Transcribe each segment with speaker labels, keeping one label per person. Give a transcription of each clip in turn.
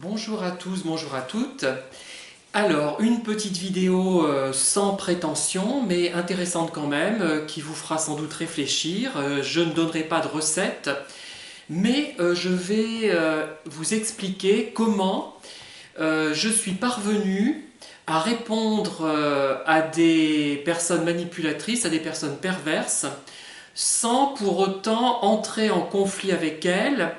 Speaker 1: Bonjour à tous, bonjour à toutes. Alors, une petite vidéo sans prétention, mais intéressante quand même, qui vous fera sans doute réfléchir. Je ne donnerai pas de recette, mais je vais vous expliquer comment je suis parvenu à répondre à des personnes manipulatrices, à des personnes perverses, sans pour autant entrer en conflit avec elles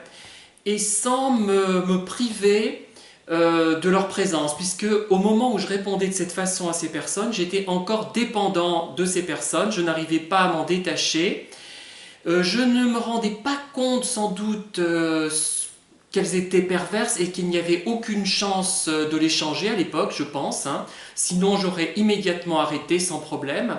Speaker 1: et sans me priver de leur présence, puisque au moment où je répondais de cette façon à ces personnes, j'étais encore dépendant de ces personnes, je n'arrivais pas à m'en détacher, je ne me rendais pas compte sans doute qu'elles étaient perverses et qu'il n'y avait aucune chance de les changer à l'époque, je pense, hein. Sinon j'aurais immédiatement arrêté sans problème.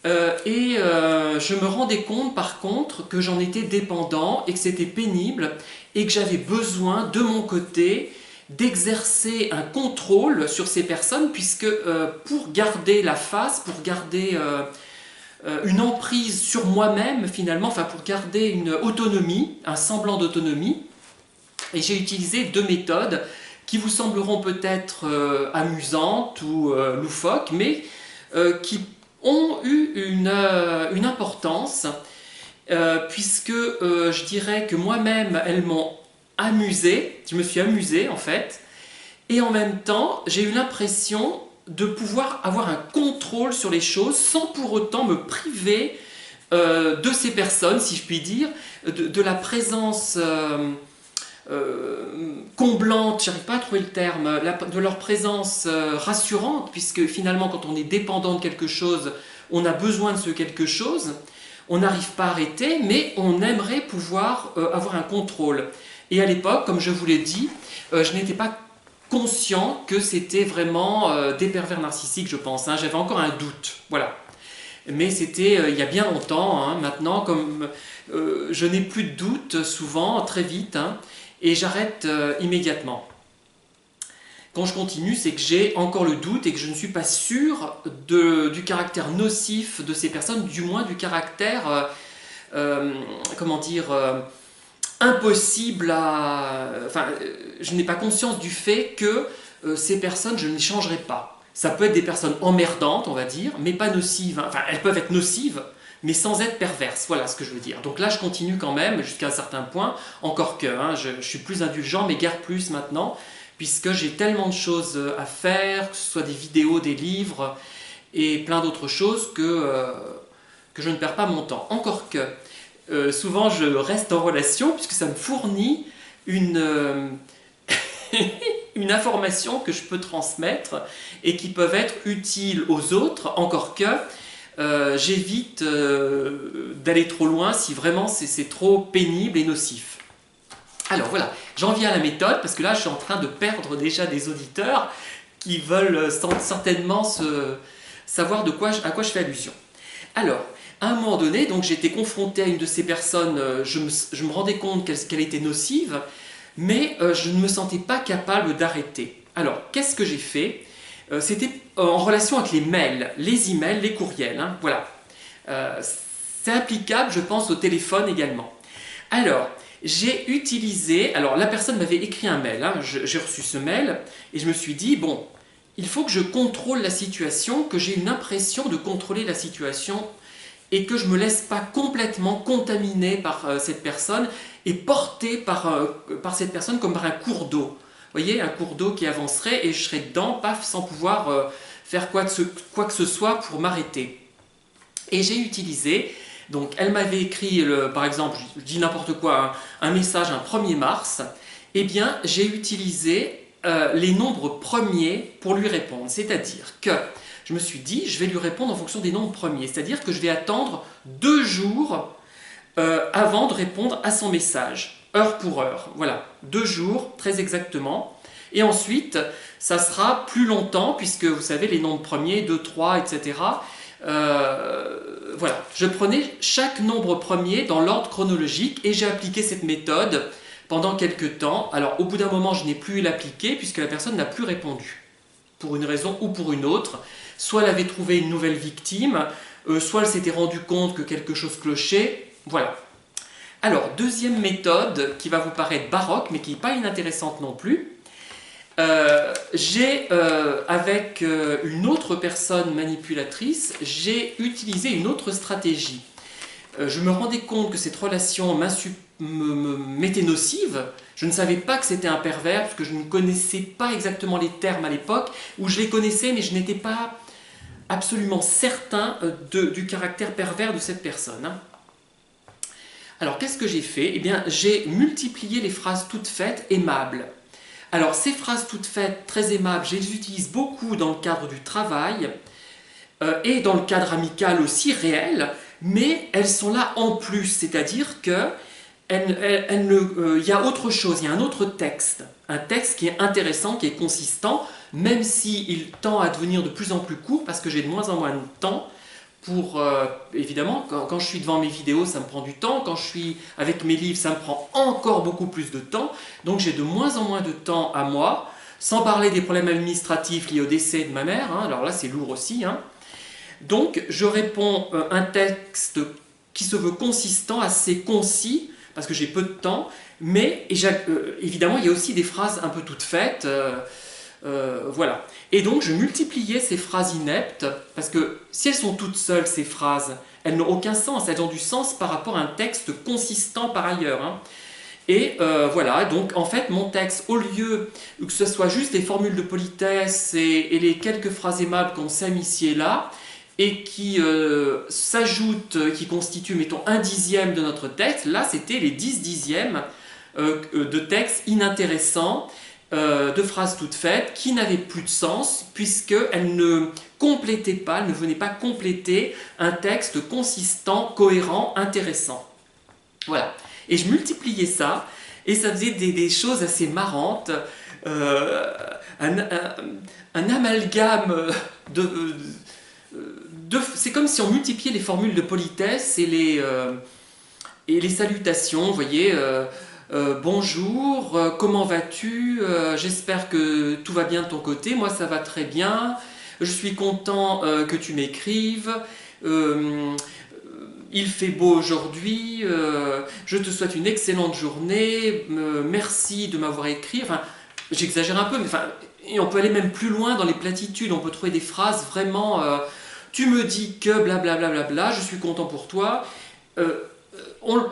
Speaker 1: Je me rendais compte par contre que j'en étais dépendant et que c'était pénible et que j'avais besoin de mon côté d'exercer un contrôle sur ces personnes puisque pour garder la face, pour garder une emprise sur moi-même finalement, enfin pour garder une autonomie, un semblant d'autonomie, et j'ai utilisé deux méthodes qui vous sembleront peut-être amusantes ou loufoques, mais qui ont eu une importance, puisque je dirais que moi-même, elles m'ont amusé, je me suis amusé en fait, et en même temps, j'ai eu l'impression de pouvoir avoir un contrôle sur les choses sans pour autant me priver de ces personnes, si je puis dire, de la présence comblante, j'arrive pas à trouver le terme, de leur présence rassurante, puisque finalement quand on est dépendant de quelque chose, on a besoin de ce quelque chose, on n'arrive pas à arrêter, mais on aimerait pouvoir avoir un contrôle. Et à l'époque, comme je vous l'ai dit, je n'étais pas conscient que c'était vraiment des pervers narcissiques, je pense, hein. J'avais encore un doute, voilà. Mais c'était il y a bien longtemps, hein. Maintenant, comme je n'ai plus de doute souvent, très vite, hein, et j'arrête immédiatement. Quand je continue, c'est que j'ai encore le doute et que je ne suis pas sûr du caractère nocif de ces personnes, du moins du caractère, comment dire, impossible à... Enfin, je n'ai pas conscience du fait que ces personnes, je ne les changerai pas. Ça peut être des personnes emmerdantes, on va dire, mais pas nocives, hein. Enfin, elles peuvent être nocives, mais sans être perverses, voilà ce que je veux dire. Donc là, je continue quand même jusqu'à un certain point, encore que hein, je suis plus indulgent, mais guère plus maintenant, puisque j'ai tellement de choses à faire, que ce soit des vidéos, des livres, et plein d'autres choses que je ne perds pas mon temps. Encore que, souvent je reste en relation, puisque ça me fournit une information que je peux transmettre, et qui peuvent être utiles aux autres, encore que j'évite d'aller trop loin si vraiment c'est trop pénible et nocif. Alors voilà, j'en viens à la méthode, parce que là je suis en train de perdre déjà des auditeurs qui veulent certainement savoir à quoi je fais allusion. Alors, à un moment donné, donc j'étais confronté à une de ces personnes, je me rendais compte qu'elle était nocive, mais je ne me sentais pas capable d'arrêter. Alors, qu'est-ce que j'ai fait? C'était en relation avec les mails, les emails, les courriels, hein, voilà. C'est applicable, je pense, au téléphone également. Alors, j'ai utilisé... Alors, la personne m'avait écrit un mail, hein, j'ai reçu ce mail, et je me suis dit, bon, il faut que je contrôle la situation, que j'ai une impression de contrôler la situation, et que je ne me laisse pas complètement contaminer par cette personne, et porter par cette personne comme par un cours d'eau. Vous voyez, un cours d'eau qui avancerait, et je serais dedans, paf, sans pouvoir faire quoi que ce soit pour m'arrêter. Et j'ai utilisé... Donc elle m'avait écrit, par exemple, je dis n'importe quoi, un message un 1er mars, eh bien j'ai utilisé les nombres premiers pour lui répondre. C'est-à-dire que je me suis dit, je vais lui répondre en fonction des nombres premiers. C'est-à-dire que je vais attendre 2 jours avant de répondre à son message, heure pour heure. Voilà, 2 jours, très exactement. Et ensuite, ça sera plus longtemps, puisque vous savez, les nombres premiers, 2, 3, etc., voilà, je prenais chaque nombre premier dans l'ordre chronologique et j'ai appliqué cette méthode pendant quelques temps. Alors au bout d'un moment, je n'ai plus l'appliquer puisque la personne n'a plus répondu, pour une raison ou pour une autre. Soit elle avait trouvé une nouvelle victime, soit elle s'était rendue compte que quelque chose clochait, voilà. Alors, deuxième méthode qui va vous paraître baroque, mais qui n'est pas inintéressante non plus. Avec une autre personne manipulatrice, j'ai utilisé une autre stratégie. Je me rendais compte que cette relation m'était nocive. Je ne savais pas que c'était un pervers, parce que je ne connaissais pas exactement les termes à l'époque, ou je les connaissais, mais je n'étais pas absolument certain du caractère pervers de cette personne. Alors, qu'est-ce que j'ai fait? Eh bien, j'ai multiplié les phrases toutes faites aimables. Alors, ces phrases toutes faites, très aimables, je les utilise beaucoup dans le cadre du travail et dans le cadre amical aussi réel, mais elles sont là en plus, c'est-à-dire que il y a autre chose, il y a un autre texte, un texte qui est intéressant, qui est consistant, même s'il tend à devenir de plus en plus court, parce que j'ai de moins en moins de temps pour, évidemment, quand je suis devant mes vidéos, ça me prend du temps, quand je suis avec mes livres, ça me prend encore beaucoup plus de temps, donc j'ai de moins en moins de temps à moi, sans parler des problèmes administratifs liés au décès de ma mère, hein, alors là c'est lourd aussi, hein. Donc je réponds un texte qui se veut consistant, assez concis, parce que j'ai peu de temps, mais évidemment il y a aussi des phrases un peu toutes faites, voilà. Et donc je multipliais ces phrases ineptes, parce que si elles sont toutes seules, ces phrases, elles n'ont aucun sens, elles ont du sens par rapport à un texte consistant par ailleurs, hein. Et voilà, donc en fait mon texte, au lieu que ce soit juste les formules de politesse et les quelques phrases aimables qu'on sème ici et là, et qui s'ajoutent, qui constituent, mettons, 1/10 de notre texte, là c'était les 10/10 de textes inintéressants, de phrases toutes faites, qui n'avaient plus de sens, puisqu'elles ne complétaient pas, elles ne venaient pas compléter un texte consistant, cohérent, intéressant. Voilà. Et je multipliais ça, et ça faisait des choses assez marrantes, un amalgame c'est comme si on multipliait les formules de politesse et les salutations, vous voyez, bonjour, comment vas-tu, j'espère que tout va bien de ton côté, moi ça va très bien, je suis content que tu m'écrives, il fait beau aujourd'hui, je te souhaite une excellente journée, merci de m'avoir écrit, enfin j'exagère un peu, mais enfin, et on peut aller même plus loin dans les platitudes, on peut trouver des phrases vraiment... tu me dis que blablabla, bla bla bla, je suis content pour toi.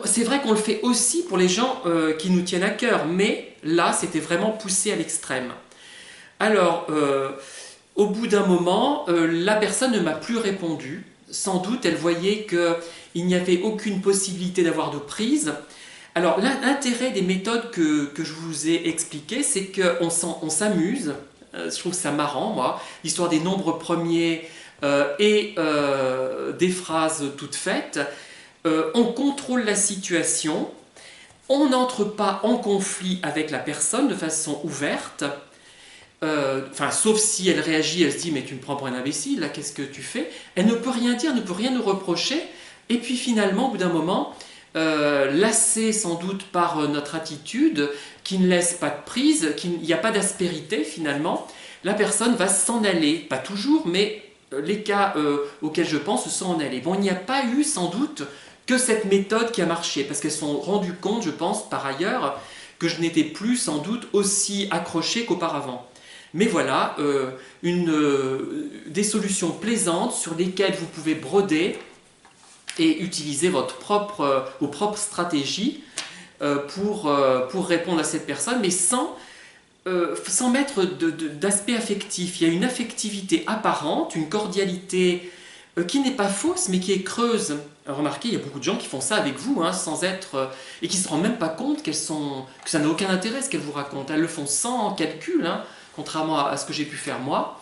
Speaker 1: C'est vrai qu'on le fait aussi pour les gens qui nous tiennent à cœur, mais là, c'était vraiment poussé à l'extrême. Alors, au bout d'un moment, la personne ne m'a plus répondu. Sans doute, elle voyait qu'il n'y avait aucune possibilité d'avoir de prise. Alors, l'intérêt des méthodes que je vous ai expliquées, c'est qu'on s'amuse. Je trouve ça marrant, moi. L'histoire des nombres premiers... et des phrases toutes faites, on contrôle la situation, on n'entre pas en conflit avec la personne de façon ouverte, sauf si elle réagit, elle se dit mais tu me prends pour un imbécile, là qu'est-ce que tu fais? Elle ne peut rien dire, ne peut rien nous reprocher, et puis finalement au bout d'un moment, lassée sans doute par notre attitude, qui ne laisse pas de prise, il n'y a pas d'aspérité finalement, la personne va s'en aller, pas toujours, mais les cas auxquels je pense se sont en allés. Bon, il n'y a pas eu sans doute que cette méthode qui a marché, parce qu'elles se sont rendues compte, je pense, par ailleurs, que je n'étais plus sans doute aussi accroché qu'auparavant. Mais voilà, des solutions plaisantes sur lesquelles vous pouvez broder et utiliser vos propres stratégies pour répondre à cette personne, mais sans mettre d'aspect affectif. Il y a une affectivité apparente, une cordialité qui n'est pas fausse, mais qui est creuse. Remarquez, il y a beaucoup de gens qui font ça avec vous, hein, sans être... et qui ne se rendent même pas compte que ça n'a aucun intérêt ce qu'elles vous racontent. Elles le font sans calcul, hein, contrairement à ce que j'ai pu faire moi.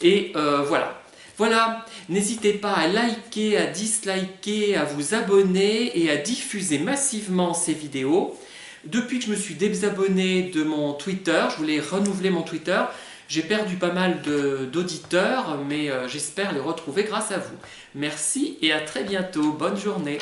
Speaker 1: Et voilà. Voilà, n'hésitez pas à liker, à disliker, à vous abonner et à diffuser massivement ces vidéos. Depuis que je me suis désabonné de mon Twitter, je voulais renouveler mon Twitter, j'ai perdu pas mal d'auditeurs, mais j'espère les retrouver grâce à vous. Merci et à très bientôt. Bonne journée.